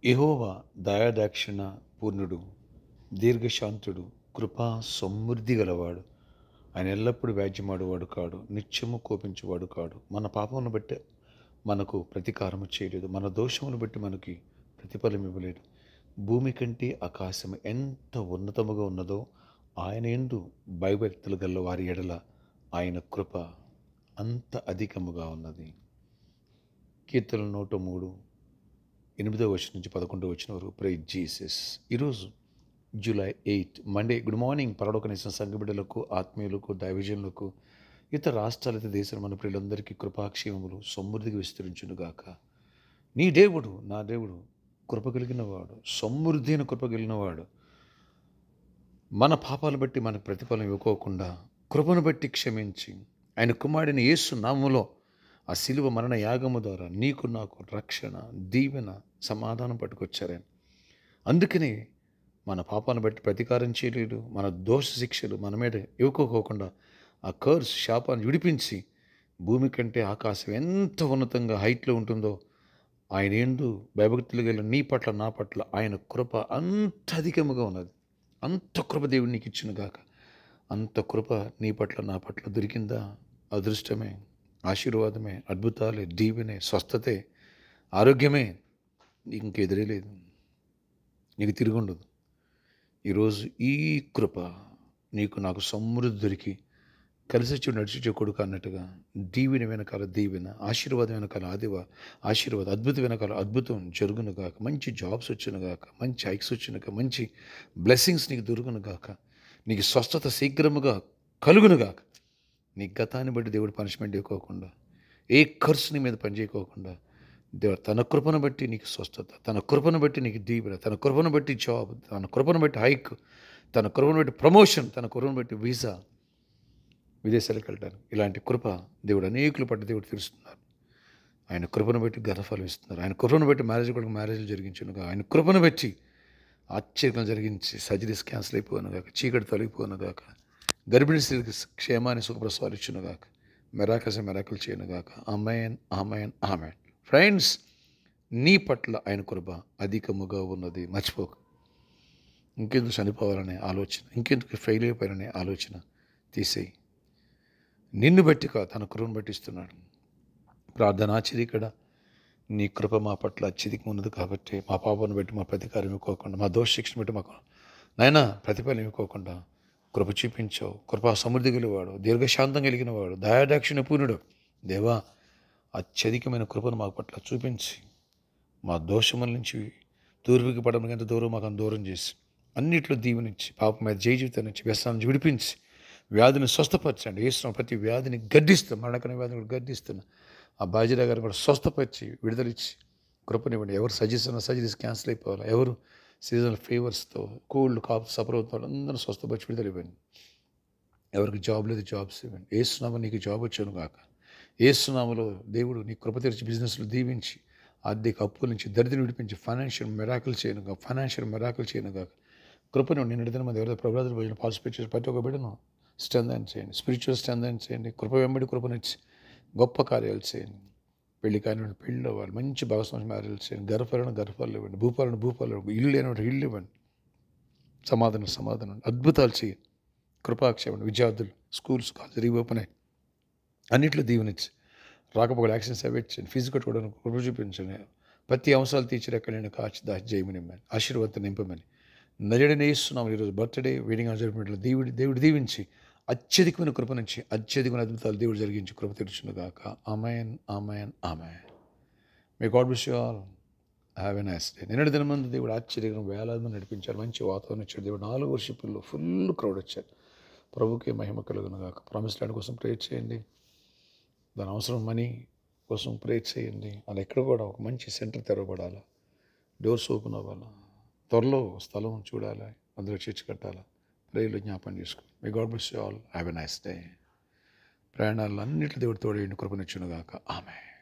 యెహోవా దయాదాక్షిణ పూర్ణుడు, దీర్ఘశాంతుడు, కృపా సమృద్ధి గలవాడు. ఆయన ఎల్లప్పుడూ వ్యాజ్యమాడువాడు కాడు, నిత్యము కోపించువాడు కాడు. మన పాపమును బట్టి మనకు ప్రతీకారము చేయలేదు, మన దోషమును బట్టి మనకి ప్రతిఫలం ఇవ్వలేదు. భూమి కంటే ఆకాశం ఎంత ఉన్నతముగా ఉన్నదో ఆయన యందు భయభక్తులు గల వారి ఎడల ఆయన కృప అంత అధికముగా ఉన్నది. కీర్తనలు 103 8వ వచనం నుంచి 11వ వచనం వరకు. Praise Jesus. ఈరోజు జూలై 8 మండే. గుడ్ మార్నింగ్ పరలోక నిసిన సంఘ బిడ్డలకు, ఆత్మీయులకు, దైవజనులకు, ఇతర రాష్ట్రాల దేశం మన ప్రియులందరికీ కృపాక్షేమములు సమృద్ధిగా విస్తరించునుగాక. నీ దేవుడు, నా దేవుడు కృప కలిగిన వాడు, సమృద్ధి అయిన కృప కలిగిన వాడు. మన పాపాలు బట్టి మనకు ప్రతిఫలం ఇవ్వకోకుండా కృపను బట్టి క్షమించి ఆయన కుమారుడిని యేసు నామములో ఆ శిలువ మరణ యాగము ద్వారా నీకు నాకు రక్షణ, దీవెన, సమాధానం పట్టుకొచ్చారని. అందుకని మన పాపాలను బట్టి ప్రతీకారం చేయలేదు, మన దోష శిక్షలు మన మీద ఇవ్వకోకుండా ఆ కర్స్ శాపాన్ని విడిపించి భూమి కంటే ఆకాశం ఎంత ఉన్నతంగా హైట్లో ఉంటుందో ఆయన యందు భయభక్తులు గల నీ పట్ల నా పట్ల ఆయన కృప అంత అధికముగా ఉన్నది. అంత కృప దేవుడు నీకు ఇచ్చును గాక. అంత కృప నీ పట్ల నా పట్ల దొరికిందా? అదృష్టమే, ఆశీర్వాదమే, అద్భుతాలే, దీవెనే, స్వస్థతే, ఆరోగ్యమే. నీకు ఇంకెదురే లేదు, నీకు తిరుగుండదు. ఈరోజు ఈ కృప నీకు నాకు సమృద్ధి దొరికి కలిసి నడిచే కొడుకు అన్నట్టుగా దీవెన వెనకాల దీవెన, ఆశీర్వాదం వెనకాల ఆశీర్వాదం, అద్భుతం వెనకాల అద్భుతం జరుగును గాక. మంచి జాబ్స్ వచ్చును గాక, మంచి హైక్స్ వచ్చును గాక, మంచి బ్లెస్సింగ్స్ నీకు దొరుకును గాక, నీకు స్వస్థత శీఘ్రముగా కలుగును గాక. నీ గతాన్ని బట్టి దేవుడు పనిష్మెంట్ ఇవ్వకోకుండా, ఏ ఖర్చు నీ మీద పనిచేయకోకుండా దేవుడు తన కృపను బట్టి నీకు స్వస్థత, తన కృపను బట్టి నీకు దీవెన, తన కృపను బట్టి జాబ్, తన కృపను బట్టి హైక్, తన కృపను బట్టి ప్రమోషన్, తన కృపను బట్టి వీసా, విదేశాలకు వెళ్ళడానికి. ఇలాంటి కృప దేవుడు అనేకులు పట్టి దేవుడు తీరుస్తున్నారు. ఆయన కృపను బట్టి గర్వఫలం ఇస్తున్నారు. ఆయన కృపను బట్టి మ్యారేజ్లు జరిగించునుగా. ఆయన కృపను బట్టి ఆశ్చర్యం జరిగించి సర్జరీస్ క్యాన్సిల్ అయిపోను గాక, చీకటి తొలగిపోను గాక, గర్భిణీ స్త్రీలకు క్షేమాన్ని సుఖప్రసవాలు ఇచ్చును గాక, మెరాకలు చేయను గాక. ఆమేన్, ఆమేన్, ఆమేన్. ఫ్రెండ్స్, నీ పట్ల ఆయన కృప అధికముగా ఉన్నది. మర్చిపోక. ఇంకెందుకు చనిపోవాలనే ఆలోచన, ఇంకెందుకు ఫెయిల్ అయిపోయాలనే ఆలోచన తీసేయి. నిన్ను బట్టి కాదు, తన కృపను బట్టి ఇస్తున్నాడు. ప్రార్థన ఆశ్చర్యకడ. నీ కృప మా పట్ల అత్యధికం ఉన్నది కాబట్టి మా పాపను బట్టి మా ప్రతీకారం ఇవ్వకోకుండా, మా దోష శిక్షణ బట్టి మాకు నాయనా ప్రతిఫలం ఇవ్వకోకుండా కృప చూపించావు. కృపా సమృద్ధి గలవాడు, దీర్ఘశాంతం కలిగిన వాడు, దయాదాక్షిణ పూర్ణుడు. దేవా, అత్యధికమైన కృపను మా పట్ల చూపించి మా దోషముల నుంచి తూర్పుకి పడడం ఎంత దూరం మాకు దూరం చేసి అన్నిట్లో దీవెనిచ్చి పాపం మీద జీవితం నుంచి వ్యసనాన్ని విడిపించి వ్యాధిని స్వస్థపరచండి. వేస్తున్న ప్రతి వ్యాధిని గద్దిస్తున్నా, మరణకరమైన వ్యాధిని కూడా గద్దిస్తున్నా. ఆ బాజీరా గారిని కూడా స్వస్థపరిచి విడుదలిచ్చి కృపనివ్వండి. ఎవరు సర్జరీస్ క్యాన్సిల్ అయిపోవాలి, ఎవరు సీజనల్ ఫీవర్స్తో, కోల్డ్ కాఫ్ సఫర్ అవుతాడు, అందరూ స్వస్థపరిచి విడుదల ఇవ్వండి. ఎవరికి జాబ్ లేదు, జాబ్స్ ఇవ్వండి. ఏసునామా నీకు జాబ్ వచ్చాను గాక. ఏసునామలో దేవుడు నీ కృప తెరిచి బిజినెస్లు దీవించి ఆర్థిక అప్పుల నుంచి దరిద్రం విడిపించి ఫైనాన్షియల్ మెరాకిల్ చేయను గాక. కృపను నిన్న దిన మంది ఎవరైతే ప్రభావిత భోజనం పార్టిసిపేట్ చేసి ప్రతి ఒక్క బిడ్డను స్ట్రెంథెన్ చేయండి, స్పిరిచువల్ స్ట్రెంథెన్ చేయండి. కృప వెంబడి కృపనిచ్చి గొప్ప కార్యాలు చేయండి. పెళ్లి కాని పెళ్ళి అవ్వాలి, మంచి భాగస్వామి మ్యారేజ్ చేయండి. గర్భాలు ఇవ్వండి, భూపాలను ఇల్లు లేనివాడు ఇల్లు ఇవ్వండి. సమాధానం అద్భుతాలు చేయండి. కృపాక్షేమండి. విద్యార్థులు స్కూల్స్ కాలేజ్ రీఓపెన్ అయ్యి అన్నింటిలో దీవెనిచ్చి రాకపోకలు యాక్సిడెంట్స్ అవాయిడ్ చేయండి. ఫీజు కట్టుకోవడానికి కృప చూపించండి. ప్రతి అంశాలు తీర్చిరెక్క నేను కాచి దాచి చేయమని ఆశీర్వాదం నింపమని నజరేయుడైన యేసునామములో ఈరోజు బర్త్డే వెడ్డింగ్ జరిపినట్లు దేవుడు దీవించి అత్యధికమైన కృప నుంచి అత్యధికమైన అద్భుతాలు దేవుడు జరిగించి కృప తెరుచును గాక. ఆమేన్, ఆమేన్, ఆమేన్. May God bless you all. Have a nice day. నిన్నటి దినం ముందు దేవుడు ఆశ్చర్యంగా వేలాది మంది నడిపించారు. మంచి వాతావరణం ఇచ్చాడు దేవుడు. 4 వర్షిపుల్లో ఫుల్ క్రౌడ్ వచ్చారు. ప్రభుకే మహిమ కలుగును గాక. ప్రామిస్ ల్యాండ్ కోసం ప్రేర్ చేయండి. దాని అవసరం మనీ కోసం ప్రేర్ చేయండి. అలా ఎక్కడ కూడా ఒక మంచి సెంటర్ తెరవబడాలి, డోర్స్ ఓపెన్ అవ్వాలి, త్వరలో స్థలం చూడాలి, అందులో చర్చి కట్టాలి. ప్రేయర్లో జ్ఞాపకం చేసుకోండి. మే God bless you all. Have a nice day. ప్రయాణాలు అన్నింటి దేవుడు తోడేయండి, కృపనిచ్చును గాక. ఆమేన్.